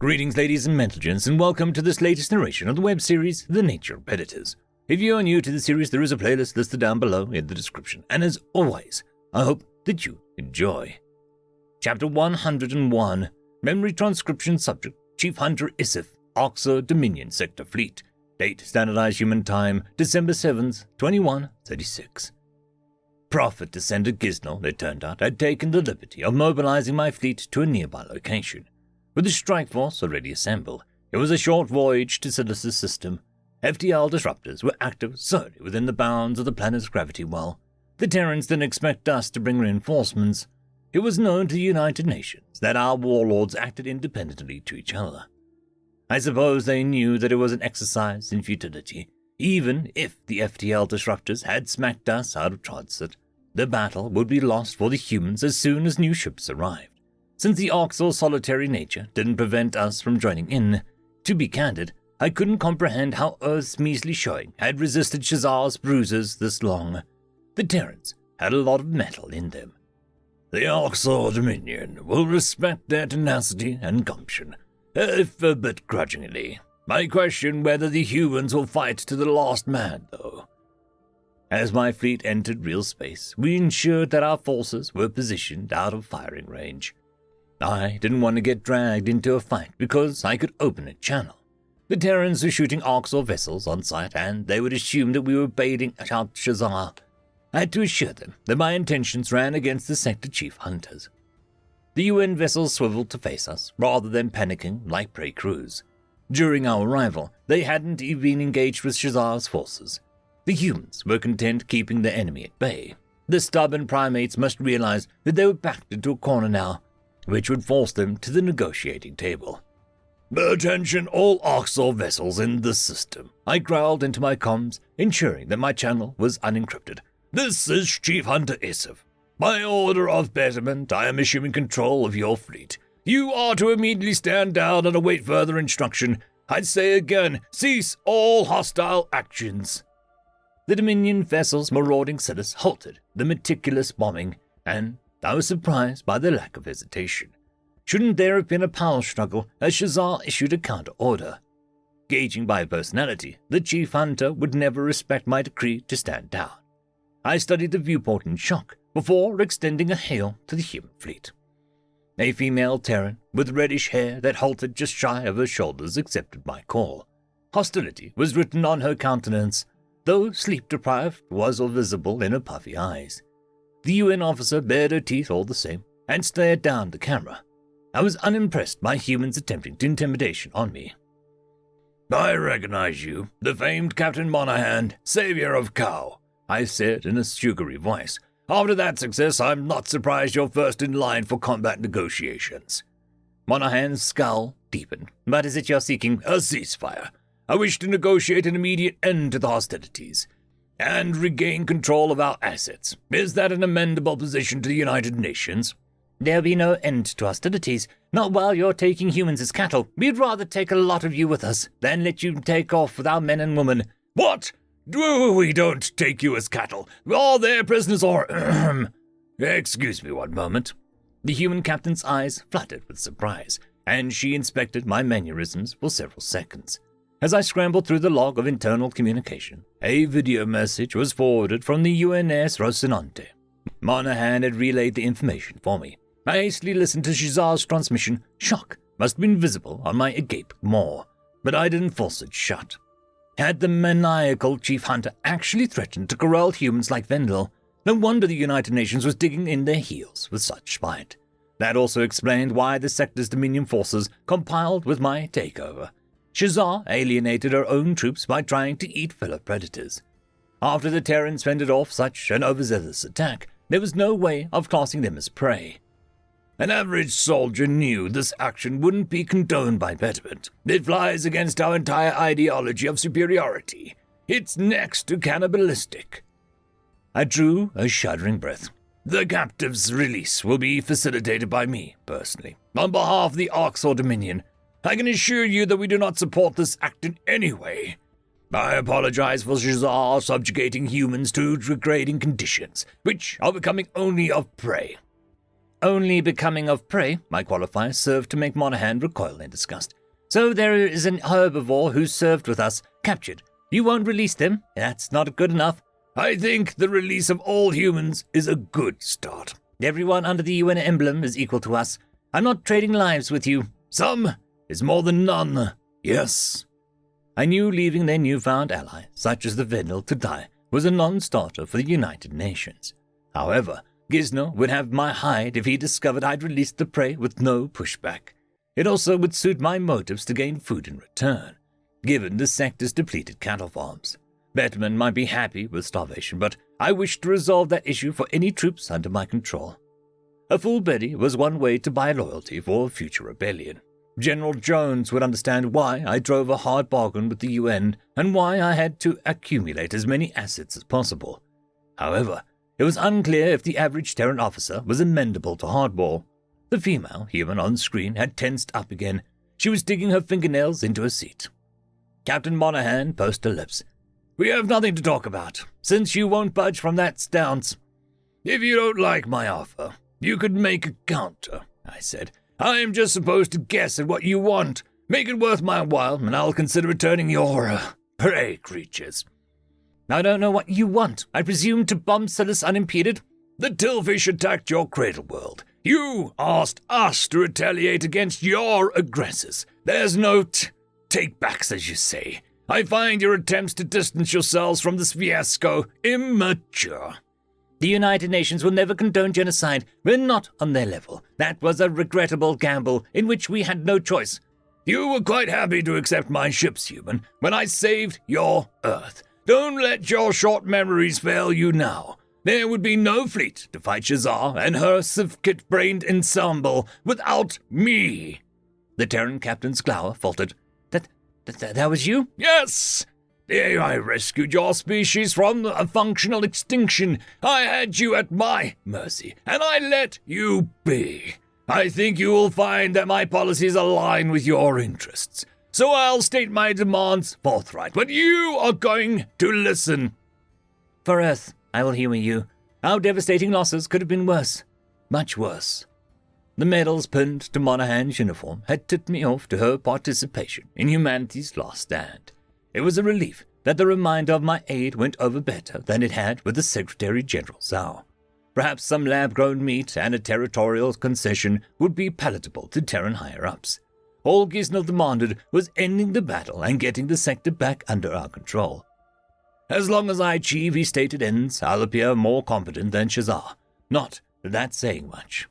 Greetings, ladies and gentlemen, and welcome to this latest narration of the web series, The Nature of Predators. If you are new to the series, there is a playlist listed down below in the description, and as always, I hope that you enjoy. Chapter 101, Memory Transcription Subject, Chief Hunter Isif, Oxo Dominion Sector Fleet. Date, Standardized Human Time, December 7th, 2136. Prophet Descender Gisnell, it turned out, had taken the liberty of mobilizing my fleet to a nearby location. With the strike force already assembled, it was a short voyage to Silas's system. FTL disruptors were active solely within the bounds of the planet's gravity well. The Terrans didn't expect us to bring reinforcements. It was known to the United Nations that our warlords acted independently to each other. I suppose they knew that it was an exercise in futility. Even if the FTL disruptors had smacked us out of transit, the battle would be lost for the humans as soon as new ships arrived. Since the Oxal's solitary nature didn't prevent us from joining in, to be candid, I couldn't comprehend how Earth's measly showing had resisted Shazar's bruises this long. The Terrans had a lot of metal in them. The Oxal Dominion will respect their tenacity and gumption, if a bit grudgingly. I question whether the humans will fight to the last man, though. As my fleet entered real space, we ensured that our forces were positioned out of firing range. I didn't want to get dragged into a fight because I could open a channel. The Terrans were shooting Oxal vessels on sight, and they would assume that we were baiting out Shazar. I had to assure them that my intentions ran against the sector chief hunters. The UN vessels swiveled to face us, rather than panicking like prey crews. During our arrival, they hadn't even engaged with Shazar's forces. The humans were content keeping the enemy at bay. The stubborn primates must realize that they were backed into a corner now, which would force them to the negotiating table. "Attention all Oxal vessels in the system," I growled into my comms, ensuring that my channel was unencrypted. "This is Chief Hunter Isif. By order of betterment, I am assuming control of your fleet. You are to immediately stand down and await further instruction. I say again, cease all hostile actions." The Dominion vessels marauding Silas halted the meticulous bombing, and I was surprised by the lack of hesitation. Shouldn't there have been a power struggle as Shazar issued a counter-order? Gauging by personality, the chief hunter would never respect my decree to stand down. I studied the viewport in shock before extending a hail to the human fleet. A female Terran with reddish hair that halted just shy of her shoulders accepted my call. Hostility was written on her countenance, though sleep-deprived was visible in her puffy eyes. The UN officer bared her teeth all the same and stared down the camera. I was unimpressed by humans attempting to intimidation on me. "I recognize you, the famed Captain Monahan, savior of Cow," I said in a sugary voice. "After that success, I'm not surprised you're first in line for combat negotiations." Monahan's scowl deepened. "What is it you're seeking?" "A ceasefire. I wish to negotiate an immediate end to the hostilities and regain control of our assets. Is that an amendable position to the United Nations?" "There'll be no end to hostilities, not while you're taking humans as cattle. We'd rather take a lot of you with us than let you take off with our men and women." "What? We don't take you as cattle. All their prisoners are..." "Excuse me one moment." The human captain's eyes fluttered with surprise, and she inspected my mannerisms for several seconds. As I scrambled through the log of internal communication, a video message was forwarded from the UNS Rocinante. Monahan had relayed the information for me. I hastily listened to Shazar's transmission. Shock must have been visible on my agape maw, but I didn't force it shut. Had the maniacal chief hunter actually threatened to corral humans like Vendel? No wonder the United Nations was digging in their heels with such spite. That also explained why the sector's Dominion forces compiled with my takeover. Shazar alienated her own troops by trying to eat fellow predators. After the Terrans fended off such an overzealous attack, there was no way of classing them as prey. An average soldier knew this action wouldn't be condoned by betterment. It flies against our entire ideology of superiority. It's next to cannibalistic. I drew a shuddering breath. The captive's release will be facilitated by me, personally, on behalf of the Oxal Dominion. I can assure you that we do not support this act in any way. I apologize for Shazar subjugating humans to degrading conditions, which are becoming only of prey. only becoming of prey, my qualifier served to make Monahan recoil in disgust. So there is an herbivore who served with us, captured. You won't release them? That's not good enough. I think the release of all humans is a good start. Everyone under the UN emblem is equal to us. I'm not trading lives with you. Some is more than none. Yes. I knew leaving their newfound ally, such as the Vendel, to die was a non-starter for the United Nations. However, Gizno would have my hide if he discovered I'd released the prey with no pushback. It also would suit my motives to gain food in return, given the sector's depleted cattle farms. Batman might be happy with starvation, but I wished to resolve that issue for any troops under my control. A full belly was one way to buy loyalty for a future rebellion. General Jones would understand why I drove a hard bargain with the UN and why I had to accumulate as many assets as possible. However, it was unclear if the average Terran officer was amendable to hardball. The female human on screen had tensed up again. She was digging her fingernails into a seat. Captain Monahan pursed her lips. We have nothing to talk about, since you won't budge from that stance. If you don't like my offer, you could make a counter, I said. I am just supposed to guess at what you want. Make it worth my while, and I'll consider returning your prey creatures. I don't know what you want. I presume to bomb Silas unimpeded? The Tillfish attacked your cradle world. You asked us to retaliate against your aggressors. There's no take-backs, as you say. I find your attempts to distance yourselves from this fiasco immature. The United Nations will never condone genocide. We're not on their level. That was a regrettable gamble in which we had no choice. You were quite happy to accept my ships, human, when I saved your Earth. Don't let your short memories fail you now. There would be no fleet to fight Shazar and her civ-kit-brained ensemble without me. The Terran captain's glower faltered. That was you? Yes! I rescued your species from a functional extinction. I had you at my mercy, and I let you be. I think you will find that my policies align with your interests. So I'll state my demands forthright, but you are going to listen. For Earth, I will humor you. Our devastating losses could have been worse. Much worse. The medals pinned to Monahan's uniform had tipped me off to her participation in humanity's last stand. It was a relief that the reminder of my aid went over better than it had with the Secretary-General Zhao. Perhaps some lab-grown meat and a territorial concession would be palatable to Terran higher-ups. All Gisnell demanded was ending the battle and getting the sector back under our control. As long as I achieve his stated ends, I'll appear more competent than Shazar. Not that that's saying much.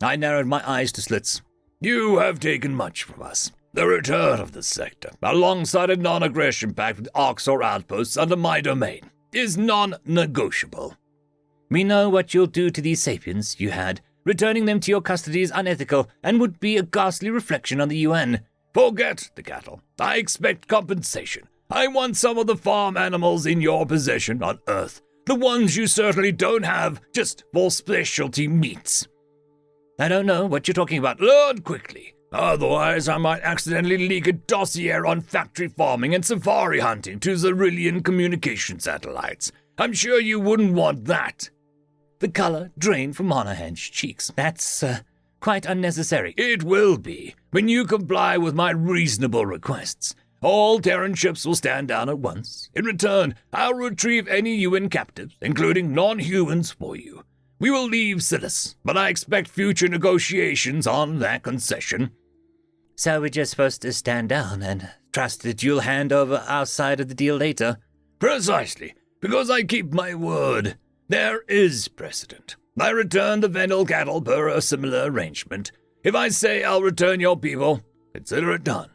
I narrowed my eyes to slits. You have taken much from us. The return of the sector, alongside a non-aggression pact with Orcs or outposts under my domain, is non-negotiable. We know what you'll do to these sapiens you had. Returning them to your custody is unethical and would be a ghastly reflection on the UN. Forget the cattle. I expect compensation. I want some of the farm animals in your possession on Earth. The ones you certainly don't have, just for specialty meats. I don't know what you're talking about. Learn quickly. Otherwise, I might accidentally leak a dossier on factory farming and safari hunting to Zerillian communication satellites. I'm sure you wouldn't want that. The color drained from Monahan's cheeks. That's quite unnecessary. It will be, when you comply with my reasonable requests. All Terran ships will stand down at once. In return, I'll retrieve any UN captives, including non-humans, for you. We will leave Silas, but I expect future negotiations on that concession. So we're just supposed to stand down and trust that you'll hand over our side of the deal later? Precisely, because I keep my word. There is precedent. I return the Vendel cattle per a similar arrangement. If I say I'll return your people, consider it done.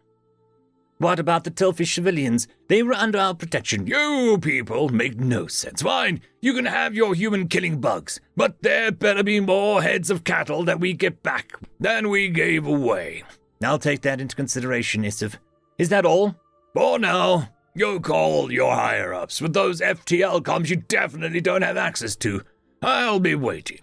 What about the Tillfish civilians? They were under our protection. You people make no sense. Fine, you can have your human-killing bugs, but there better be more heads of cattle that we get back than we gave away. I'll take that into consideration, Isif. Is that all? For now, you call your higher-ups with those FTL comms you definitely don't have access to. I'll be waiting.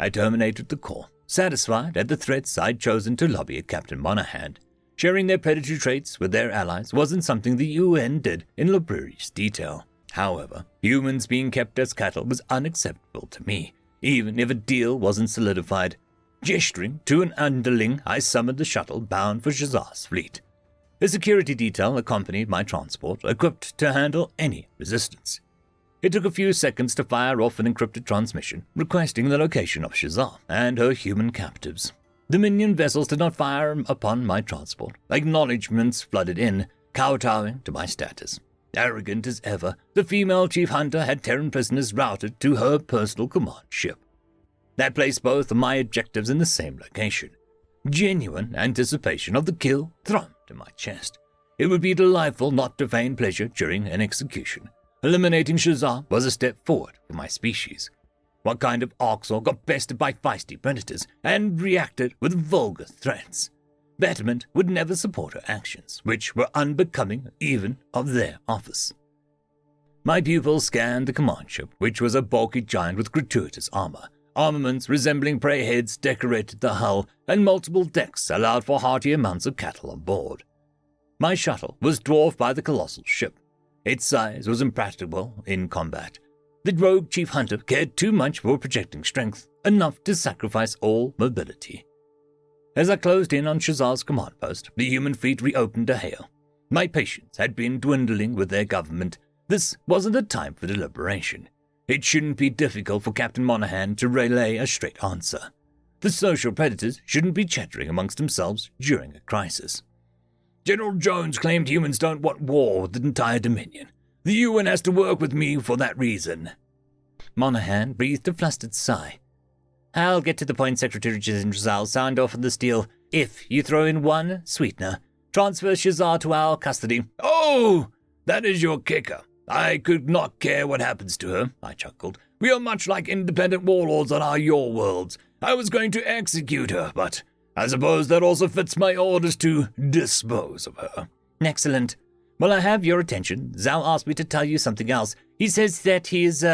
I terminated the call, satisfied at the threats I'd chosen to lobby at Captain Monahan. Sharing their predatory traits with their allies wasn't something the UN did in laborious detail. However, humans being kept as cattle was unacceptable to me. Even if a deal wasn't solidified, Gesturing to an underling, I summoned the shuttle bound for Shazar's fleet. A security detail accompanied my transport, equipped to handle any resistance. It took a few seconds to fire off an encrypted transmission, requesting the location of Shazar and her human captives. The minion vessels did not fire upon my transport. Acknowledgements flooded in, kowtowing to my status. Arrogant as ever, the female chief hunter had Terran prisoners routed to her personal command ship. That placed both of my objectives in the same location. Genuine anticipation of the kill thrummed in my chest. It would be delightful not to feign pleasure during an execution. Eliminating Shazar was a step forward for my species. What kind of Orcs got bested by feisty predators and reacted with vulgar threats? Betterment would never support her actions, which were unbecoming even of their office. My pupil scanned the command ship, which was a bulky giant with gratuitous armor. Armaments resembling prey heads decorated the hull, and multiple decks allowed for hearty amounts of cattle on board. My shuttle was dwarfed by the colossal ship. Its size was impracticable in combat. The rogue chief hunter cared too much for projecting strength, enough to sacrifice all mobility. As I closed in on Shazar's command post, the human fleet reopened a hail. My patience had been dwindling with their government. This wasn't a time for deliberation. It shouldn't be difficult for Captain Monahan to relay a straight answer. The social predators shouldn't be chattering amongst themselves during a crisis. General Jones claimed humans don't want war with the entire Dominion. The UN has to work with me for that reason. Monahan breathed a flustered sigh. I'll get to the point, Secretary General signed off on this deal if you throw in one sweetener. Transfer Shazar to our custody. Oh, that is your kicker. I could not care what happens to her, I chuckled. We are much like independent warlords on our your worlds. I was going to execute her, but I suppose that also fits my orders to dispose of her. Excellent. Well, I have your attention. Zhao asked me to tell you something else. He says that he is,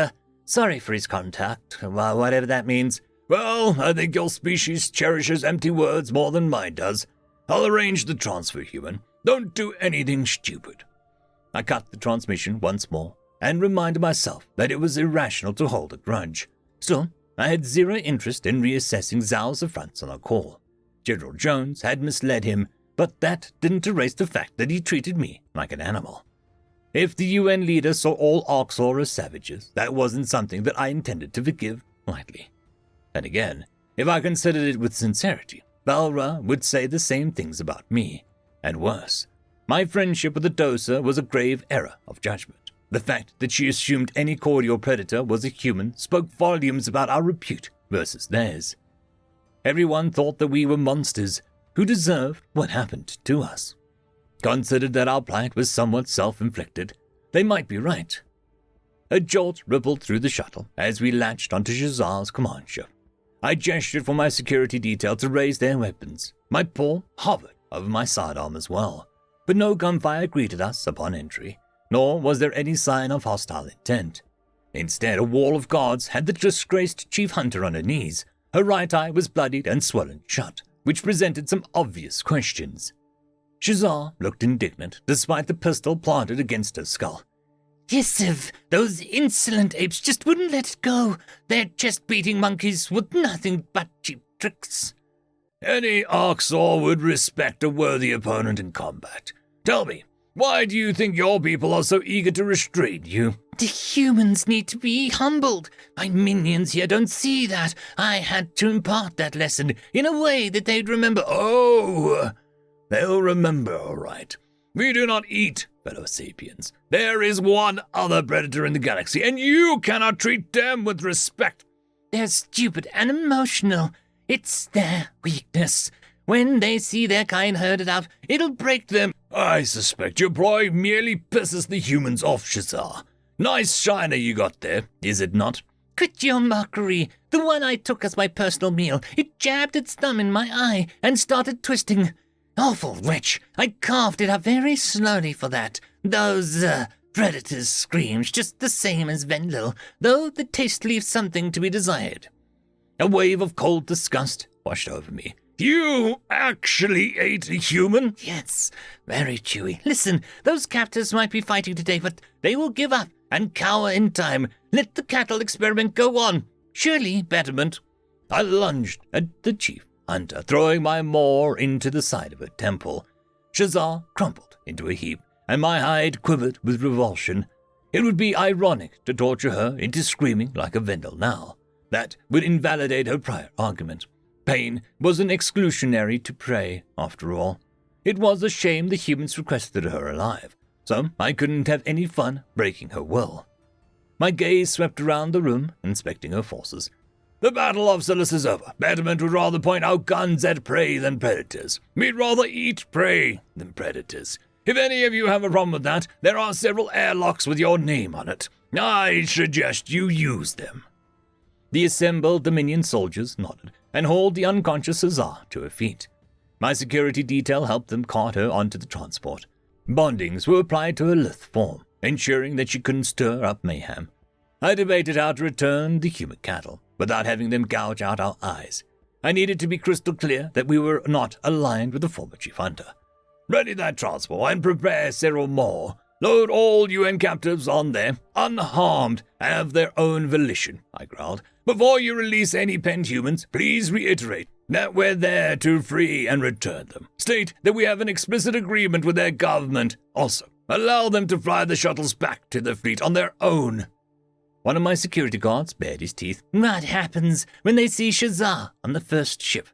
sorry for his contact, whatever that means. Well, I think your species cherishes empty words more than mine does. I'll arrange the transfer, human. Don't do anything stupid. I cut the transmission once more and reminded myself that it was irrational to hold a grudge. Still, I had zero interest in reassessing Zhao's affronts on our call. General Jones had misled him, but that didn't erase the fact that he treated me like an animal. If the UN leader saw all Orcs as savages, that wasn't something that I intended to forgive lightly. And again, if I considered it with sincerity, Balra would say the same things about me, and worse. My friendship with the Dosa was a grave error of judgment. The fact that she assumed any cordial predator was a human spoke volumes about our repute versus theirs. Everyone thought that we were monsters who deserved what happened to us. Considered that our plight was somewhat self-inflicted, they might be right. A jolt rippled through the shuttle as we latched onto Shazar's command ship. I gestured for my security detail to raise their weapons. My paw hovered over my sidearm as well. But no gunfire greeted us upon entry, nor was there any sign of hostile intent. Instead, a wall of guards had the disgraced chief hunter on her knees. Her right eye was bloodied and swollen shut, which presented some obvious questions. Shazar looked indignant, despite the pistol planted against her skull. Yes, if those insolent apes just wouldn't let it go. They're chest-beating monkeys with nothing but cheap tricks. Any Orcsaur would respect a worthy opponent in combat. Tell me, why do you think your people are so eager to restrain you? The humans need to be humbled. My minions here don't see that. I had to impart that lesson in a way that they'd remember. Oh, they'll remember, all right. We do not eat, fellow sapiens. There is one other predator in the galaxy, and you cannot treat them with respect. They're stupid and emotional. It's their weakness. When they see their kind herded out, it'll break them. I suspect your ploy merely pisses the humans off, Shazar. Nice shiner you got there, is it not? Quit your mockery. The one I took as my personal meal. It jabbed its thumb in my eye and started twisting. Awful wretch. I carved it up very slowly for that. Those, predators' screams just the same as Venlil, though the taste leaves something to be desired. A wave of cold disgust washed over me. You actually ate a human? Yes, very chewy. Listen, those captors might be fighting today, but they will give up and cower in time. Let the cattle experiment go on. Surely, betterment. I lunged at the chief hunter, throwing my maw into the side of her temple. Shazar crumpled into a heap, and my hide quivered with revulsion. It would be ironic to torture her into screaming like a Vendel now. That would invalidate her prior argument. Pain wasn't exclusionary to prey, after all. It was a shame the humans requested her alive, so I couldn't have any fun breaking her will. My gaze swept around the room, inspecting her forces. The Battle of Silas is over. Betterment would rather point out guns at prey than predators. We'd rather eat prey than predators. If any of you have a problem with that, there are several airlocks with your name on it. I suggest you use them. The assembled Dominion soldiers nodded and hauled the unconscious Cesar to her feet. My security detail helped them cart her onto the transport. Bondings were applied to her lithe form, ensuring that she couldn't stir up mayhem. I debated how to return the human cattle without having them gouge out our eyes. I needed to be crystal clear that we were not aligned with the former chief hunter. Ready that transport and prepare several more. Load all UN captives on there, unharmed, and of their own volition, I growled. Before you release any penned humans, please reiterate that we're there to free and return them. State that we have an explicit agreement with their government. Also, allow them to fly the shuttles back to the fleet on their own. One of my security guards bared his teeth. What happens when they see Shazar on the first ship?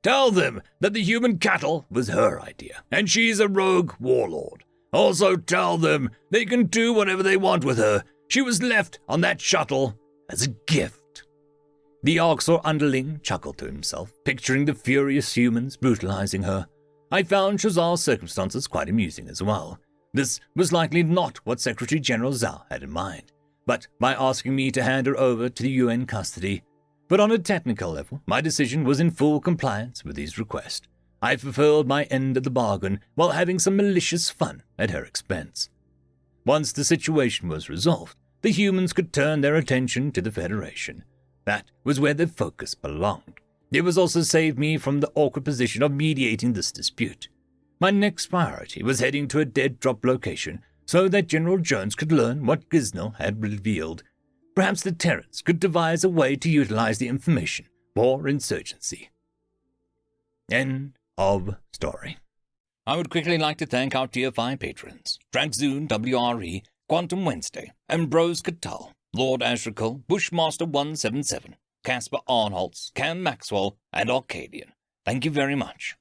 Tell them that the human cattle was her idea, and she's a rogue warlord. Also tell them they can do whatever they want with her. She was left on that shuttle as a gift. The Oxor underling chuckled to himself, picturing the furious humans brutalizing her. I found Shazar's circumstances quite amusing as well. This was likely not what Secretary General Zhao had in mind, but by asking me to hand her over to the UN custody. But on a technical level, my decision was in full compliance with his request. I fulfilled my end of the bargain while having some malicious fun at her expense. Once the situation was resolved, the humans could turn their attention to the Federation. That was where their focus belonged. It was also saved me from the awkward position of mediating this dispute. My next priority was heading to a dead drop location so that General Jones could learn what Gizno had revealed. Perhaps the Terrans could devise a way to utilize the information for insurgency. End of story. I would quickly like to thank our Tier 5 patrons, Dragzoon W.R.E, Quantum Wednesday, Ambrose Cattell, Lord Ashrakal, Bushmaster 177, Casper Arnholtz, Cam Maxwell, and Arcadian. Thank you very much.